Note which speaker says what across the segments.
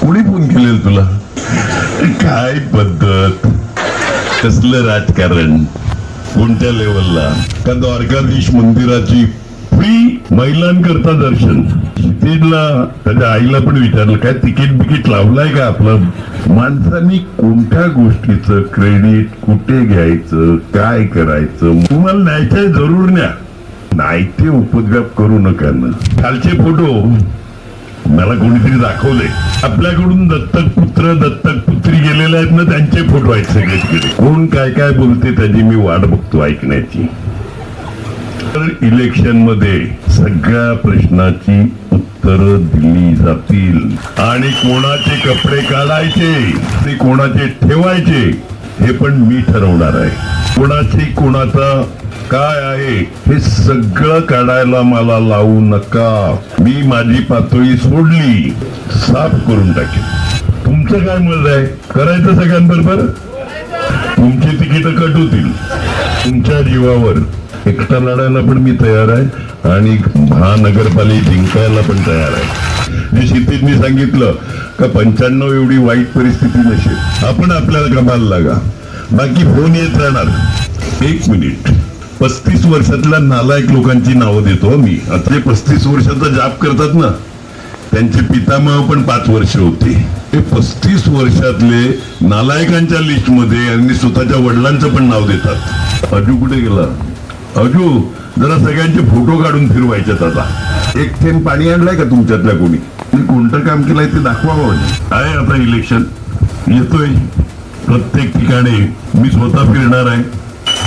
Speaker 1: कोणी फोन केलेल तुला? काय पद्धत, कसलं राजकारण, कोणत्या लेवलला? का द्वारकाधीश मंदिराची फ्री महिलांकरता दर्शन. क्षितिजला त्याच्या आईला पण विचारलं काय तिकीट बिकीट लावलाय का आपलं? माणसांनी कोणत्या गोष्टीचं क्रेडिट कुठे घ्यायचं, काय करायचं, तुम्हाला न्यायचंय जरूर न्या, नाही ते उपद्व्याप करू नका ना. कालचे फोटो मला कोणीतरी दाखवले, आपल्याकडून दत्तक पुत्र दत्तक पुत्री गेलेले आहेत ना, त्यांचे फोटो आहेत सगळीकडे. कोण काय काय बोलते त्याची मी वाट बघतो ऐकण्याची. तर इलेक्शन मध्ये सगळ्या प्रश्नाची उत्तरं दिली जातील आणि कोणाचे कपडे काढायचे ते कोणाचे ठेवायचे हे पण मी ठरवणार आहे. कोणाची कोणाचा काय आहे हे सगळं काढायला मला लावू नका. मी माझी पातळी सोडली, साफ करून टाकेल. तुमचं काय मत आहे? करायचं सगळ्यांबरोबर? तुमची तिकीट कट होतील तुमच्या जीवावर. एकटा लढायला पण मी तयार आहे आणि महानगरपालिका जिंकायला पण तयार आहे. जे क्षितिजनी सांगितलं का 95 एवढी वाईट परिस्थिती नसेल, आपण आपल्याला कमाल लागा, बाकी फोन येत राहणार. एक मिनिट, 35 वर्षातल्या नालायक लोकांची नावं देतो मी. आता 35 वर्षाचा जाप करतात ना, त्यांचे पितामह पण 5 वर्ष होते. हे 35 वर्षातले नालायकांच्या लिस्ट मध्ये आणि स्वतःच्या वडिलांचं पण नाव देतात. अजू कुठे गेला? अजू जरा सगळ्यांचे फोटो काढून फिरवायच्यात. आता एक थेंब पाणी आणलंय का तुमच्यातल्या कोणी? कोणतं काम केलंय ते दाखवावं. आहे आता इलेक्शन येतोय, प्रत्येक ठिकाणी मी स्वतः फिरणार आहे,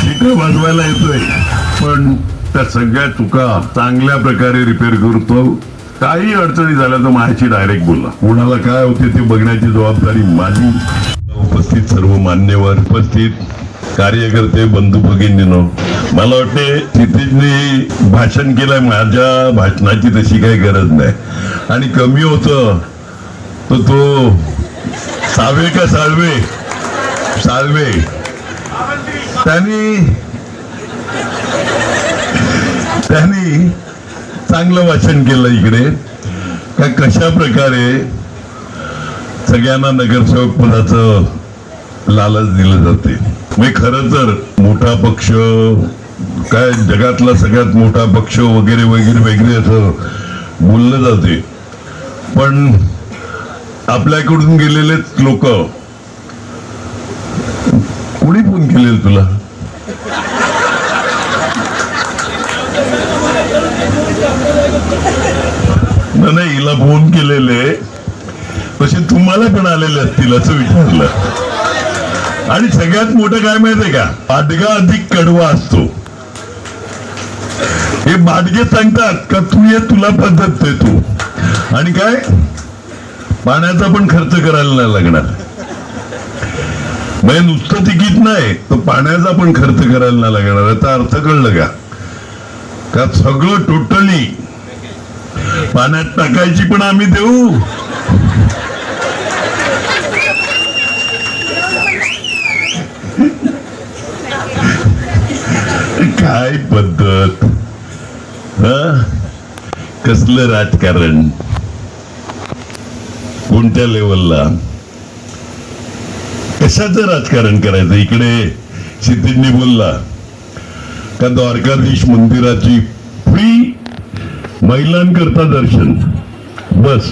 Speaker 1: शिटं वाजवायला येतोय, पण त्या सगळ्या चुका चांगल्या प्रकारे रिपेअर करतो. काही अडचणी झाल्या तर माझ्याशी डायरेक्ट बोला. कोणाला काय होते ते बघण्याची जबाबदारी माझी. उपस्थित सर्व मान्यवर, उपस्थित कार्यकर्ते, बंधू भगिनींनो, मला वाटते क्षितिजने भाषण केलंय. माझ्या भाषणाची तशी काही गरज नाही आणि कमी होतं तर तो सावे का साळवे साळवे त्यांनी चांगलं भाषण केलं इकडे का कशा प्रकारे सगळ्यांना नगरसेवक पदाचं लालच दिलं जाते. मी खरं तर मोठा पक्ष काय जगातला सगळ्यात मोठा पक्ष वगैरे वगैरे वगैरे असं बोललं जाते, पण आपल्याकडून गेलेलेच लोक. कोणी फोन केलेल तुला? नाही, हिला फोन केलेले तसे तुम्हाला पण आलेले असतील असं विचारलं. आणि सगळ्यात मोठं काय माहितीये का, बाडगा अधिक कडवा असतो. हे बाडगे सांगतात का तू ये, तुला पद्धत देतो आणि काय पाण्याचा पण खर्च करायला नाही लागणार. म्हणजे नुसतं तिकीट नाही तर पाण्याचा पण खर्च करायला नाही लागणार. याचा अर्थ कळलं का सगळं टोटली पाण्यात टाकायची पण आम्ही देऊ. काय पद्धत, कसलं राजकारण, कोणत्या लेवलला, कशाचं राजकारण करायचं? इकडे क्षितिजनी बोलला का द्वारकाधीश मंदिराची फ्री महिलांकरता दर्शन. बस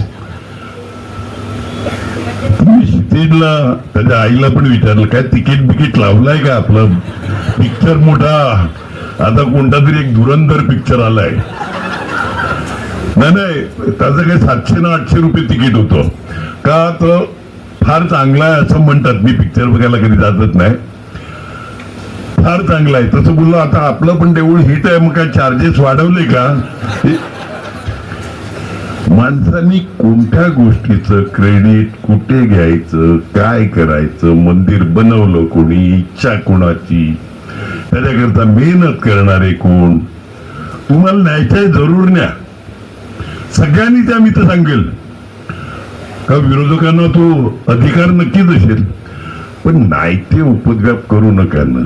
Speaker 1: क्षितिजला त्याच्या आईला पण विचारलं काय तिकीट बिकीट लावलाय का आपलं? पिक्चर मोठा आता कोणता तरी एक धुरंधर पिक्चर आलाय. नाही, त्याचं काही 700 ना 800 रुपये तिकीट होतं का? तर फार चांगला आहे असं म्हणतात. मी पिक्चर बघायला कधी जातच नाही. फार चांगला आहे तसं बोललो. आता आपलं पण देऊळ हिट आहे, मग काय चार्जेस वाढवले का? माणसांनी कोणत्या गोष्टीचं क्रेडिट कुठे घ्यायचं, काय करायचं, मंदिर बनवलं कोणी, इच्छा कोणाची, त्याच्याकरता मेहनत करणारे कोण, तुम्हाला न्यायचंय जरूर न्या. सगळ्यांनी त्या मी तर सांगेल का विरोधकांना तो अधिकार नक्कीच असेल, पण नाही ते उपद्व्याप करू नका ना.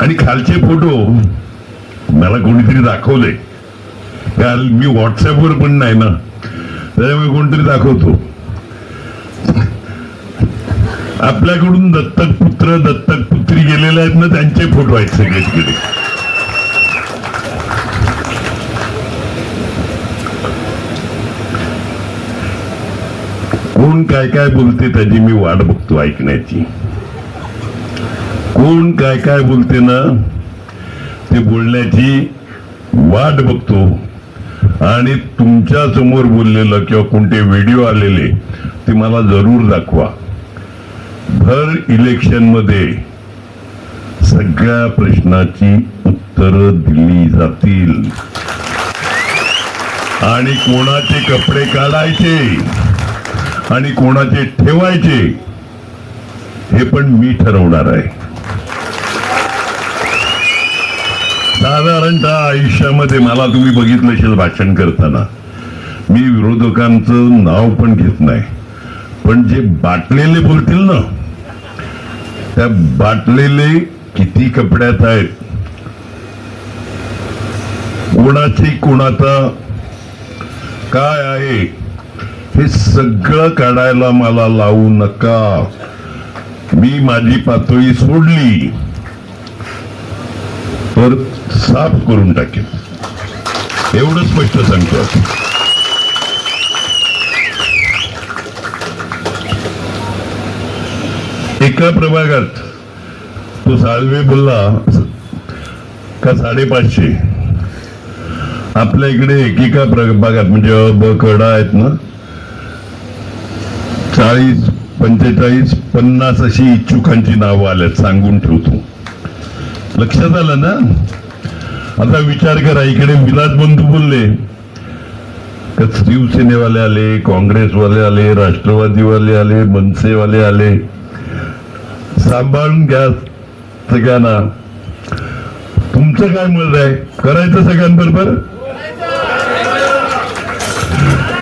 Speaker 1: आणि खालचे फोटो मला कोणीतरी दाखवले, काल मी व्हॉट्सअपवर पण नाही ना, त्याच्यामुळे कोणतरी दाखवतो आपल्याकडून दत्तक पुत्र दत्तक पुत्री गेलेले आहेत ना, त्यांचे फोटो आहेत सगळे तिकडे. कोण काय काय बोलते त्याची मी वाट बघतो ऐकण्याची. कोण काय काय बोलते ना ते बोलण्याची वाट बघतो. आणि तुमच्या समोर बोललेलं किंवा कोणते व्हिडिओ आलेले ते मला जरूर दाखवा. भर इलेक्शन मध्ये सगळ्या प्रश्नाची उत्तरं दिली जातील. आणि कोणाचे कपडे काढायचे आणि कोणाचे ठेवायचे हे पण मी ठरवणार आहे. साधारणतः आयुष्यामध्ये मला तुम्ही बघितलं असेल भाषण करताना मी विरोधकांचं नाव पण घेत नाही, पण जे बाटलेले बोलतील ना त्या बाटलेले किती कपड्यात आहेत, कोणाची कोणाचा काय आहे हे सगळं काढायला मला लावू नका. मी माझी पातळी सोडली तर साफ करून टाकेन, एवढं स्पष्ट सांगतो. एका प्रभागात तो साळवे बोलला का 550. आपल्या इकडे एकेका प्रभागात म्हणजे ब कडा आहेत ना 40, 45, 50 अशी इच्छुकांची नावं आल्यात. सांगून ठेवतो, लक्षात आलं ना. आता विचार करा, इकडे विलास बंधू बोलले का शिवसेनेवाले आले, काँग्रेसवाले आले, राष्ट्रवादीवाले आले, मनसेवाले आले. सांभाळून घ्या सगळ्यांना. तुमचं काय मत आहे, करायचं सगळ्यांबरोबर?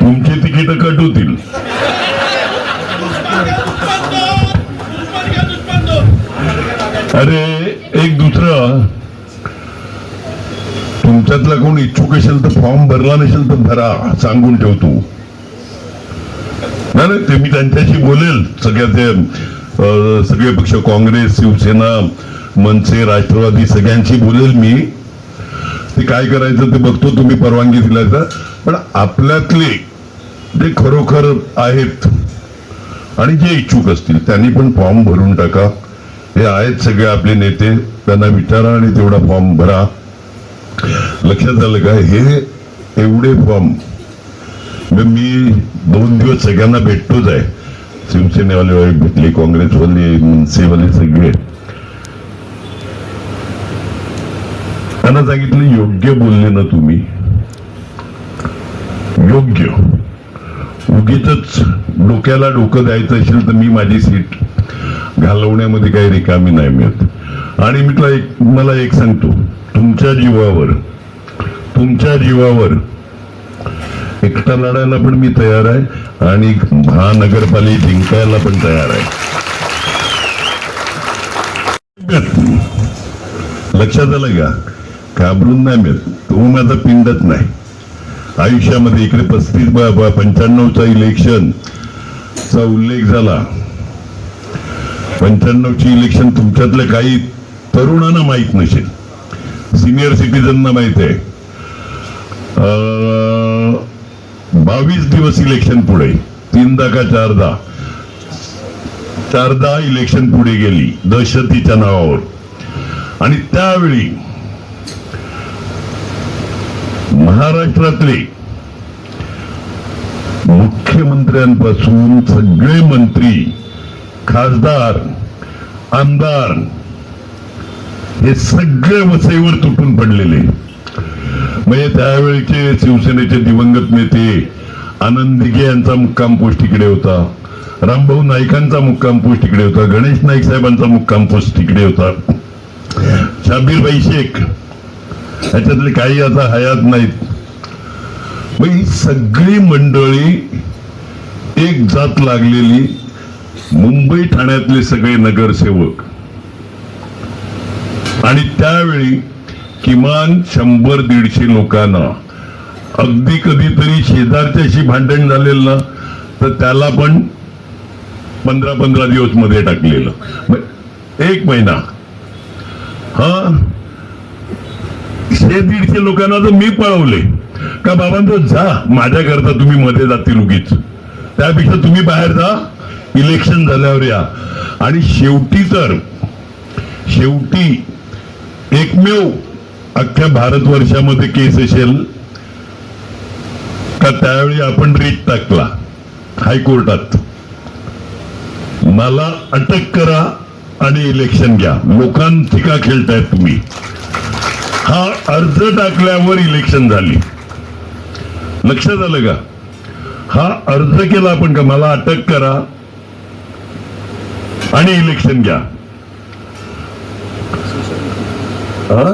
Speaker 1: तुमची तिकीट कट होतील. अरे एक दुसरं, तुमच्यातला कोण इच्छुक असेल तर फॉर्म भरला नसेल तर भरा, सांगून ठेवतो. नाही ते मी त्यांच्याशी बोलेल. सगळे पक्ष, काँग्रेस, शिवसेना, मनसे, राष्ट्रवादी सगळ्यांशी बोलेल मी. ते काय करायचं ते बघतो, तुम्ही परवानगी दिल्याचं. पण आपल्यातले जे खरोखर आहेत आणि जे इच्छुक असतील त्यांनी पण फॉर्म भरून टाका. हे आहेत सगळे आपले नेते, त्यांना विचारा आणि तेवढा फॉर्म भरा. लक्षात आलं का? हे एवढे फॉर्म मी 2 दिवस सगळ्यांना भेटतोच आहे. शिवसेनेवाले भेटले, काँग्रेसवाले, मनसेवाले सगळे. त्यांना सांगितलं योग्य बोलले ना तुम्ही, योग्य. उगीच डोक्याला डोकं द्यायचं असेल तर मी माझी सीट घालवण्यामध्ये काही रिकामी नाही मिळत. आणि मला एक सांगतो, तुमच्या जीवावर एकटा लढायला पण मी तयार आहे आणि महानगरपालिका जिंकायला पण तयार आहे. लक्षात आलं का? घाबरून नाही मिळत. तो माझा पिंडच नाही आयुष्यामध्ये. इकडे 95चा इलेक्शनचा उल्लेख झाला. 95ची इलेक्शन तुमच्यातल्या काही तरुणांना माहित नसेल, सिनियर सिटीजनना माहित आहे. 22 दिवस इलेक्शन पुढे, 3दा का 4दा इलेक्शन पुढे गेली दहशतीच्या नावावर. आणि त्यावेळी महाराष्ट्रातले मुख्यमंत्र्यांपासून सगळे मंत्री, खासदार, आमदार हे सगळे वसईवर तुटून पडलेले. म्हणजे त्यावेळेचे शिवसेनेचे दिवंगत नेते आनंद दिघे यांचा मुक्काम पोस्ट तिकडे होता, रामभाऊ नाईकांचा मुक्काम पोस्ट तिकडे होता, गणेश नाईक साहेबांचा मुक्काम पोस्ट तिकडे होता, शाबीरबाई शेख ह्याच्यातले काही आता हयात नाहीत. मग ही सगळी मंडळी एक जात लागलेली, मुंबई ठाण्यातले सगळे नगरसेवक. आणि त्यावेळी किमान 100-150 लोकांना, अगदी कधीतरी शेजारच्याशी भांडण झालेलं ना तर त्याला पण 15 दिवस मध्ये टाकलेलं, 1 महिना. हा 100-150 लोकांना तर मी पळवले का बाबांनो जा, माझ्याकरता तुम्ही मध्ये जातील उगीच, त्यापेक्षा तुम्ही बाहेर जा, इलेक्शन झाल्यावर या. आणि शेवटी एकमेव अख्ख्या भारतवर्षामध्ये केस असेल का त्यावेळी आपण रिट टाकला हायकोर्टात, मला अटक करा आणि इलेक्शन घ्या. लोकांची का खेळतायत तुम्ही? हा अर्ज टाकल्यावर इलेक्शन झाली. लक्षात आलं का? हा अर्ज केला आपण का मला अटक करा आणि इलेक्शन घ्या. हा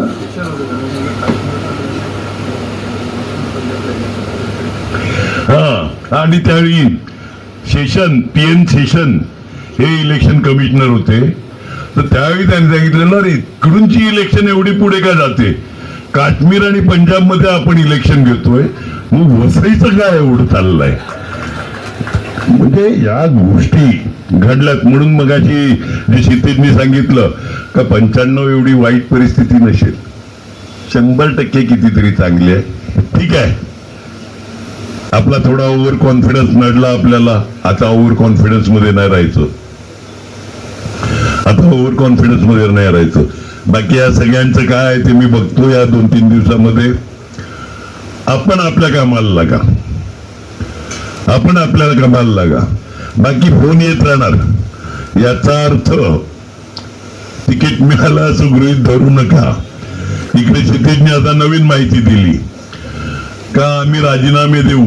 Speaker 1: आणि त्यावेळी PN शेषन हे इलेक्शन कमिशनर होते. तर त्यावेळी त्यांनी सांगितलं रे इकडूनची इलेक्शन एवढी पुढे का जाते, काश्मीर आणि पंजाब मध्ये आपण इलेक्शन घेतोय, मग वसईचं काय एवढं चाललंय. म्हणजे या गोष्टी घडल्यात. म्हणून मगाशी जे क्षितिजनी सांगितलं का 95 एवढी वाईट परिस्थिती नसेल, 100% कितीतरी चांगली आहे. ठीक आहे, आपला थोडा ओव्हर कॉन्फिडन्स नडला आपल्याला. आता ओव्हर कॉन्फिडन्स मध्ये नाही राहायचं, बाकी या सगळ्यांचं काय ते मी बघतो या 2-3 दिवसामध्ये. आपण आपल्या कामाला लागा, बाकी फोन येत राहणार. याचा अर्थ तिकीट मिळालं असं गृहीत धरू नका. इकडे क्षितिजने आता नवीन माहिती दिली का आम्ही राजीनामे देऊ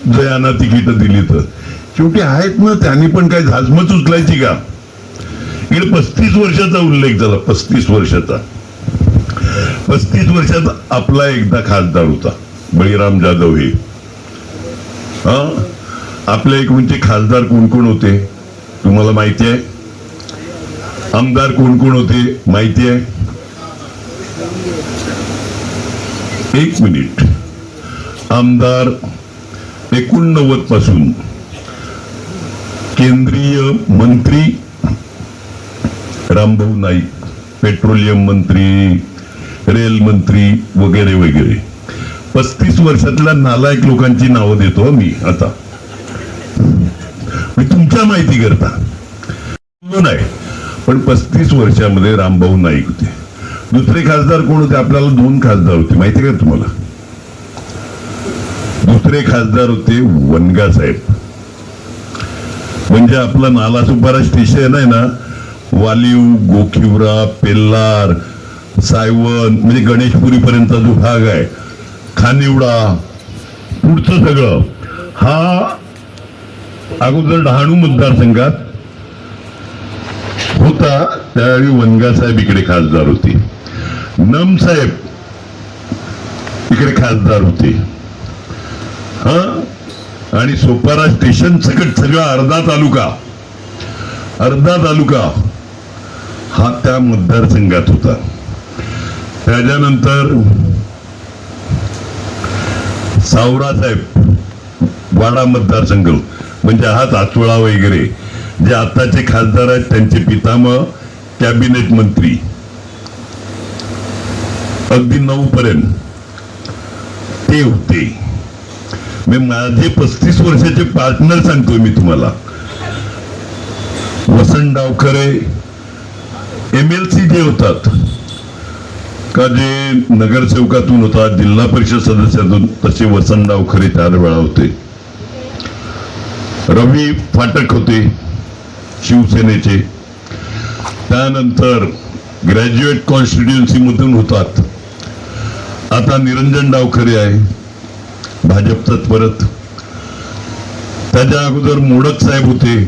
Speaker 1: जर यांना तिकीट दिली तर. शेवटी आहेत ना, त्यांनी पण काय झाजमच उचलायची का? इकडे 35 वर्षाचा उल्लेख झाला. 35 वर्षाचा आपला एकदा खासदार होता बळीराम जाधव. हे आपल्या इकडूनचे खासदार कोण कोण होते तुम्हाला माहिती आहे? आमदार कोण कोण होते माहिती आहे? 1 मिनिट. आमदार 89 पासून केंद्रीय मंत्री रामभाऊ नाईक, पेट्रोलियम मंत्री, रेल मंत्री वगैरे वगैरे. 35 वर्षातल्या नालायक लोकांची नावं देतो मी आता, मी तुमच्या माहिती करता नाही. पण 35 वर्षामध्ये रामभाऊ नाईक होते. दुसरे खासदार कोण होते? आपल्याला 2 खासदार होते माहिती का तुम्हाला? दुसरे खासदार होते वनगा साहेब. म्हणजे आपला नालासोपारा स्टेशन आहे ना, वालिव, गोखिवरा, पेल्लार, सायवन म्हणजे गणेशपुरी पर्यंतचा जो भाग आहे, खानिवडा, पुढचं सगळं, हा अगोदर डहाणू मतदारसंघात होता. त्यावेळी वनगा साहेब इकडे खासदार होते, नम साहेब इकडे खासदार होते. आणि सोपारा स्टेशन सकट सगळा अर्धा तालुका हा त्या मतदारसंघात होता. त्याच्यानंतर सावरासाहेब वाडा मतदारसंघ म्हणजे हा ताचोळा वगैरे, जे आताचे खासदार आहेत त्यांचे पितामह कॅबिनेट मंत्री अगदी 9 पर्यंत ते होते. माझे 35 वर्षाचे पार्टनर सांगतोय मी तुम्हाला. वसंत डावखरे MLC जे होतात का, जे नगरसेवकातून होतात, जिल्हा परिषद सदस्यातून, तसे वसंत डावखरे 4 वेळा होते. रवी फाटक होते शिवसेनेचे. त्यानंतर ग्रॅज्युएट कॉन्स्टिट्युएन्सी मधून होतात. आता निरंजन डावखरे आहे भाजपचाच परत. त्याच्या अगोदर मोडक साहेब होते.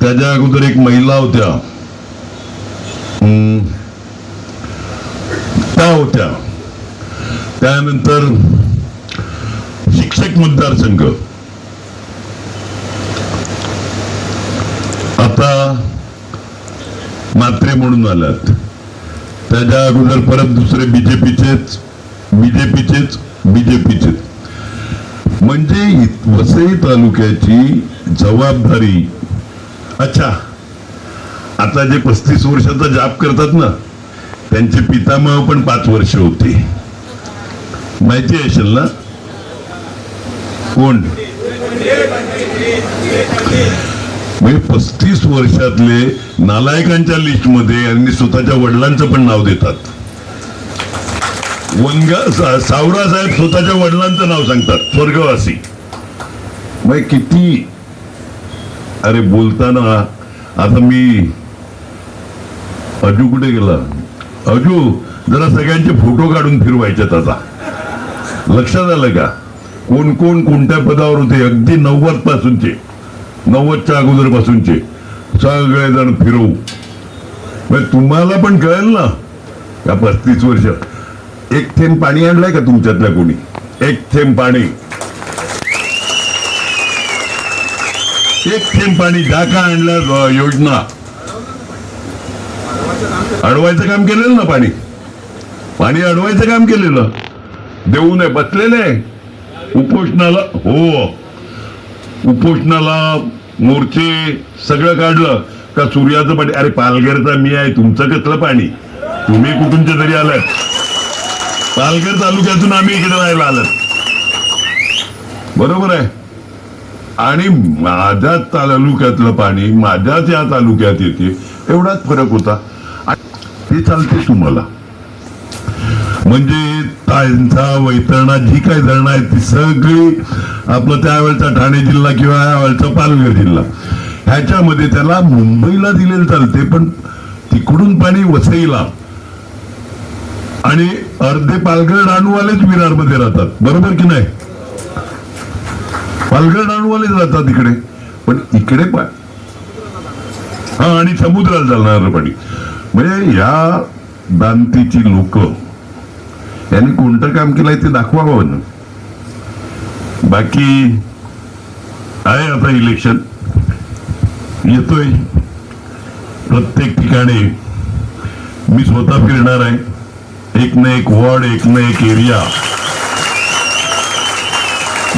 Speaker 1: त्याच्या अगोदर एक महिला होत्या त्या होत्या. त्यानंतर शिक्षक मतदारसंघ. आता म्हात्रे म्हणून आल्यात. त्याच्या अगोदर परत दुसरे बीजेपीचेच. म्हणजे वसई तालुक्याची जबाबदारी अच्छा, आता जे 35 वर्षाचा जाप करतात ना, त्यांचे पितामह पण 5 वर्ष होते, माहिती असेल ना कोण? म्हणजे 35 वर्षातले नालायकांच्या लिस्ट मध्ये आणि स्वतःच्या वडिलांचं पण नाव देतात. सावरा साहेब स्वतःच्या वडिलांचं नाव सांगतात, स्वर्गवासी. मग किती, अरे बोलताना आता मी, अजू कुठे गेला? अजू, जरा सगळ्यांचे फोटो काढून फिरवायचे. आता लक्षात आलं का कोण कोण कोणत्या पदावर होते? अगदी 90 पासूनचे, 90च्या अगोदर पासूनचे सगळेजण फिरवू. मग तुम्हाला पण कळेल ना या 35 वर्ष. एक थेंब पाणी आणलंय का तुमच्यातल्या कोणी? एक थेंब पाणी, एक थेंब पाणी. ज्या का आणल्या योजना, अडवायचं काम केलेलं ना, पाणी पाणी अडवायचं काम केलेलं. देऊ नये बसलेले उपोषणाला, हो उपोषणाला मोर्चे सगळं काढलं का सूर्याचं पाणी. अरे पालघरचा मी आहे, तुमचं कसलं पाणी? तुम्ही कुठूनच्या तरी आलात, पालघर तालुक्यातून आम्ही इकडे राहायला आलात, बरोबर आहे. आणि माझ्या तालुक्यातलं पाणी माझ्याच या तालुक्यात येते, एवढाच फरक होता. ते चालते तुम्हाला. म्हणजे त्यांचा वैतरणा जी काही धरणं आहे ती सगळी आपलं त्यावेळचा ठाणे जिल्हा किंवा यावेळचा पालघर जिल्हा, ह्याच्यामध्ये त्याला मुंबईला दिलेलं चालते, पण तिकडून पाणी वसईला आणि अर्धे पालघर डहाणूवालेच विरारमध्ये राहतात, बरोबर की नाही? पालघर डहाणूवालेच राहतात इकडे, पण इकडे हा आणि समुद्राला चालणार पाणी. म्हणजे या दांतीची लोक यांनी कोणतं काम केलंय ते दाखवावं ना. बाकी आहे आता इलेक्शन येतोय, प्रत्येक ठिकाणी मी स्वतः फिरणार आहे. एक ना एक वॉर्ड, एक ना एक एरिया.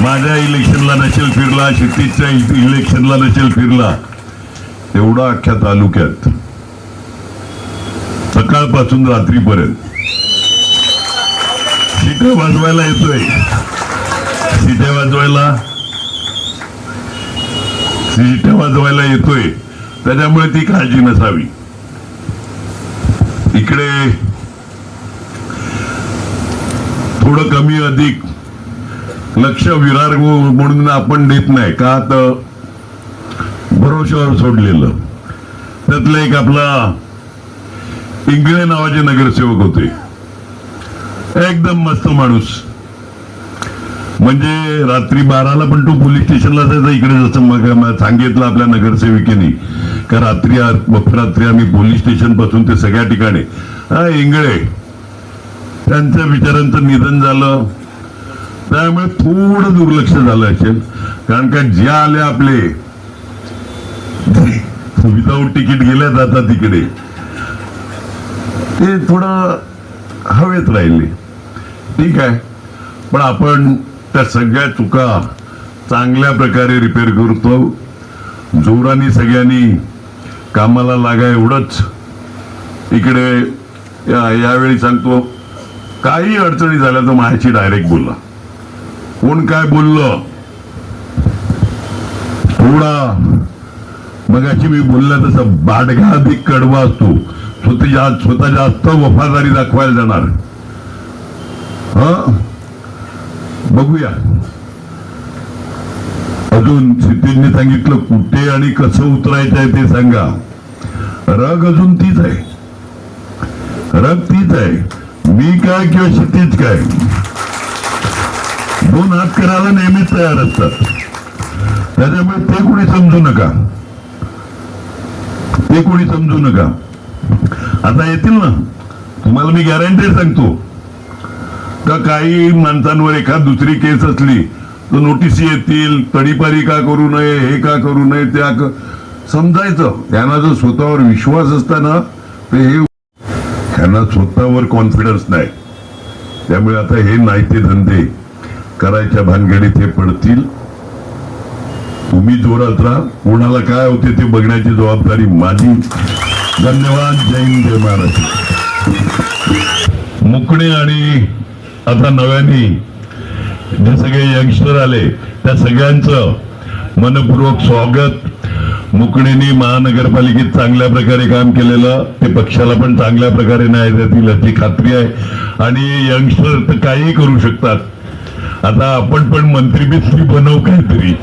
Speaker 1: माझ्या इलेक्शनला नसेल फिरला, क्षितिजच्या इलेक्शनला नसेल फिरला, तेवढा अख्ख्या तालुक्यात सकाळपासून रात्रीपर्यंत शिट्या वाजवायला येतोय. शिट्या वाजवायला येतोय, त्याच्यामुळे ती काळजी नसावी. इकडे थोडं कमी अधिक लक्ष विरार म्हणून आपण देत नाही का, तर भरोशावर सोडलेलं. त्यातलं एक आपला इंगळे नावाचे नगरसेवक होते, एकदम मस्त माणूस. म्हणजे रात्री 12ला पण तो पोलीस स्टेशनला जायचा. इकडे जसं मग सांगितलं आपल्या नगरसेविकेने का रात्री आम्ही पोलीस स्टेशन पासून ते सगळ्या ठिकाणी. हा इंगळे, त्यांच्या विचारांचं निधन झालं, त्यामुळे थोडं दुर्लक्ष झालं असेल. कारण का जे आले आपले विदाऊट तिकीट गेल्या जातात तिकडे, ते थोडं हवेत राहिले. ठीक आहे, पण आपण त्या सगळ्या चुका चांगल्या प्रकारे रिपेअर करतो. जोराने सगळ्यांनी कामाला लागा, एवढंच. इकडे यावेळी सांगतो, काही अडचणी झाल्या तर माझ्याशी डायरेक्ट बोला. कोण काय बोललं थोडा मगाशी मी बोलला तसं बाडगा अधिक कडवा असतो. स्वतः जास्त वफादारी दाखवायला जाणार. बघूया. अजून क्षितिजने सांगितलं कुठे आणि कसं उतरायचं आहे ते सांगा. रग अजून तीच आहे, रग तीच आहे. मी काय किंवा क्षितिज काय, 2 हात करायला नेहमीच तयार असतात. त्याच्यामुळे ते कोणी समजू नका, ते कोणी समजू नका. आता येतील ना, तुम्हाला मी गॅरंटी सांगतो का काही माणसांवर एखाद दुसरी केस असली तर नोटीसी येतील. तडीपारी का करू नये, हे का करू नये, त्या समजायचं. त्यांना जो स्वतःवर विश्वास असताना ते हे, त्यांना स्वतःवर कॉन्फिडन्स नाही. त्यामुळे आता हे नाही ते धंदे करायच्या भानगडीत हे पडतील. तुम्ही जोरात राहा, कोणाला काय होते ते बघण्याची जबाबदारी माझी. धन्यवाद. जय हिंद, जय महाराष्ट्र. मुकणे आणि आता नव्याने जे सगळे यंगस्टर आले त्या सगळ्यांचं मनपूर्वक स्वागत. मुकणेनी महानगरपालिकेत चांगल्या प्रकारे काम केलेलं ते पक्षाला पण चांगल्या प्रकारे न्याय देतील याची खात्री आहे. आणि यंगस्टर तर काही करू शकतात. आता आपण पण मंत्री बित्री बनवू काहीतरी.